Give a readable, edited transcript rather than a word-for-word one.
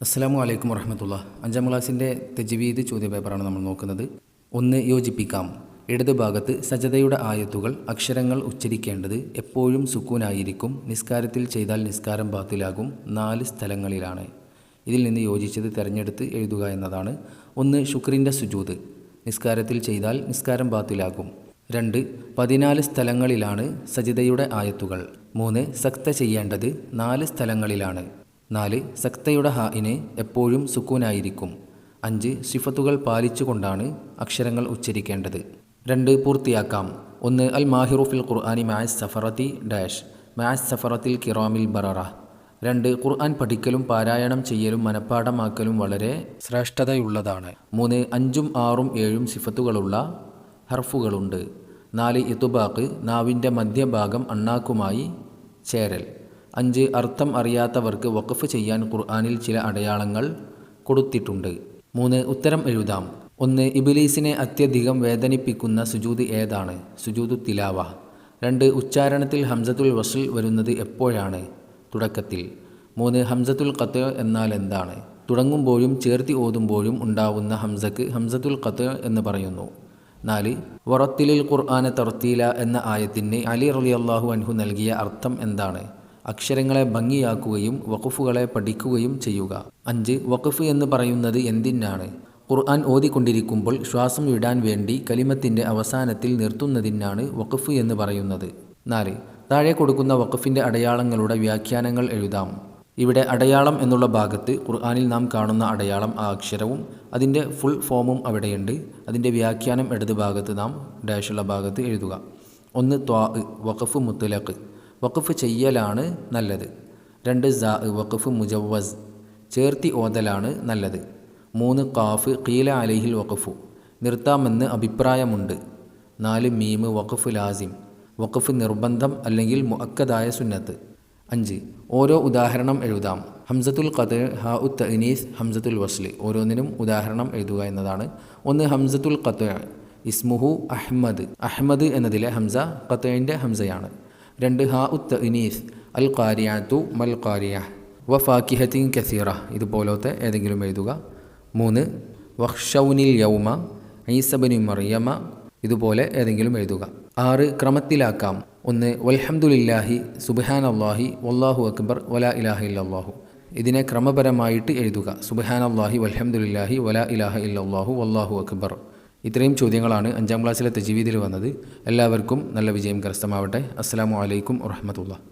അസ്സലാമു അലൈക്കും വറഹ്മത്തുള്ളാ. അഞ്ചാം ക്ലാസ്സിൻ്റെ തജ്വീദ് ചോദ്യപേപ്പറാണ് നമ്മൾ നോക്കുന്നത്. 1. യോജിപ്പിക്കാം. ഇടത് ഭാഗത്ത് സജദയുടെ ആയത്തുകൾ അക്ഷരങ്ങൾ ഉച്ചരിക്കേണ്ടത് എപ്പോഴും സുക്കൂനായിരിക്കും. നിസ്കാരത്തിൽ ചെയ്താൽ നിസ്കാരം ബാത്തിലാകും. 4 സ്ഥലങ്ങളിലാണ്. ഇതിൽ നിന്ന് യോജിച്ചത് തിരഞ്ഞെടുത്ത് എഴുതുക എന്നതാണ്. 1. ശുക്രിൻ്റെ സുജൂദ്. നിസ്കാരത്തിൽ ചെയ്താൽ നിസ്കാരം ബാത്തിലാകും. 2. 14 സ്ഥലങ്ങളിലാണ് സജദയുടെ ആയത്തുകൾ. 3. സക്ത ചെയ്യേണ്ടത് 4 സ്ഥലങ്ങളിലാണ്. 4. സക്തയുടെ ഹാഇന് എപ്പോഴും സുക്കൂനായിരിക്കും. 5. സിഫത്തുകൾ പാലിച്ചുകൊണ്ടാണ് അക്ഷരങ്ങൾ ഉച്ചരിക്കേണ്ടത്. 2. പൂർത്തിയാക്കാം. 1. അൽ മാഹിറു ഫിൽ ഖുർആനി മഅസ് സഫറത്തി ഡാഷ് മഅസ് സഫറത്തിൽ കിറാമിൽ ബററ. 2. ഖുർആൻ പഠിക്കലും പാരായണം ചെയ്യലും മനഃപ്പാഠമാക്കലും വളരെ ശ്രേഷ്ഠതയുള്ളതാണ്. 3. 5ഉം 6ഉം 7ഉം സിഫത്തുകളുള്ള ഹർഫുകളുണ്ട്. 4. ഇതുബാഖ് നാവിൻ്റെ മധ്യഭാഗം അണ്ണാക്കുമായി ചേരൽ. 5. അർത്ഥം അറിയാത്തവർക്ക് വഖഫ് ചെയ്യാൻ ഖുർആനിൽ ചില അടയാളങ്ങൾ കൊടുത്തിട്ടുണ്ട്. 3. ഉത്തരം എഴുതാം. 1. ഇബ്ലീസിനെ അത്യധികം വേദനിപ്പിക്കുന്ന സുജൂദ് ഏതാണ്? സുജൂദു തിലാവ. 2. ഉച്ചാരണത്തിൽ ഹംസത്തുൽ വസ്ൽ വരുന്നത് എപ്പോഴാണ്? തുടക്കത്തിൽ. 3. ഹംസത്തുൽ ഖത്അ എന്നാൽ എന്താണ്? തുടങ്ങുമ്പോഴും ചേർത്തി ഓതുമ്പോഴും ഉണ്ടാവുന്ന ഹംസക്ക് ഹംസത്തുൽ ഖത്അ എന്ന് പറയുന്നു. 4. വറത്തിലിൽ ഖുർആന തർത്തീല എന്ന ആയത്തിന് അലി റളിയല്ലാഹു അൻഹു നൽകിയ അർത്ഥം എന്താണ്? അക്ഷരങ്ങളെ ഭംഗിയാക്കുകയും വഖഫുകളെ പഠിക്കുകയും ചെയ്യുക. 5. വഖഫ് എന്ന് പറയുന്നത് എന്തിനാണ്? ഖുർആൻ ഓതിക്കൊണ്ടിരിക്കുമ്പോൾ ശ്വാസം വിടാൻ വേണ്ടി കലിമത്തിൻ്റെ അവസാനത്തിൽ നിർത്തുന്നതിനാണ് വഖഫ് എന്ന് പറയുന്നത്. 4. താഴെ കൊടുക്കുന്ന വഖഫിൻ്റെ അടയാളങ്ങളുടെ വ്യാഖ്യാനങ്ങൾ എഴുതാം. ഇവിടെ അടയാളം എന്നുള്ള ഭാഗത്ത് ഖുർആനിൽ നാം കാണുന്ന അടയാളം ആ അക്ഷരവും അതിൻ്റെ ഫുൾ ഫോമും അവിടെയുണ്ട്. അതിൻ്റെ വ്യാഖ്യാനം ഇടത് ഭാഗത്ത് നാം ഡാഷുള്ള ഭാഗത്ത് എഴുതുക. 1. ത്വാ വഖഫ് മുത്ലഖ് വഖഫ് ചെയ്യലാണ് നല്ലത്. 2. സാ വഖഫ് മുജവ്വസ് ചേർത്തി ഓതലാണ് നല്ലത്. 3. ഖാഫ് ഖീല അലൈഹിൽ വഖഫു നിർത്താമെന്ന് അഭിപ്രായമുണ്ട്. 4. മീം വഖഫ് ലാസിം വഖഫ് നിർബന്ധം അല്ലെങ്കിൽ മുഅക്കദായ സുന്നത്ത്. 5. ഓരോ ഉദാഹരണം എഴുതാം. ഹംസത്തുൽ ഖത്അ ഹാ ഉ തഅനീസ് ഹംസത്തുൽ വസ്ൽ ഓരോന്നിനും ഉദാഹരണം എഴുതുക എന്നതാണ്. 1. ഹംസത്തുൽ ഖത്അ ഇസ്മുഹു അഹ്മദ് അഹ്മദ് എന്നതിലെ ഹംസ ഖത്അൻ്റെ ഹംസയാണ്. 2. ഹാ ഉ തഅനീസ് അൽ ഖാരിഅതു മൽ ഖാരിഅ വ ഫാക്കിഹത്തിൻ കസീറ ഇതുപോലത്തെ ഏതെങ്കിലും എഴുതുക. 3. വഖ്ശൗനിൽ യൗമ ഈസ ഇബ്നു മറിയമ ഇതുപോലെ ഏതെങ്കിലും എഴുതുക. 6. ക്രമത്തിലാക്കാം. 1. വൽഹംദുലില്ലാഹി സുബ്ഹാനല്ലാഹി വല്ലാഹു അക്ബർ വലാ ഇലാഹ ഇല്ലല്ലാഹു ഇതിനെ ക്രമപരമായിട്ട് എഴുതുക. സുബ്ഹാനല്ലാഹി വൽഹംദുലില്ലാഹി വലാ ഇലാഹ ഇല്ലല്ലാഹു വല്ലാഹു അക്ബർ. ഇത്രയും ചോദ്യങ്ങളാണ് 5ാം ക്ലാസ്സിലെ തജ്വീദിൽ വന്നത്. എല്ലാവർക്കും നല്ല വിജയം കരസ്ഥമാവട്ടെ. അസ്സലാമു അലൈക്കും വറഹ്മത്തുള്ളാഹി.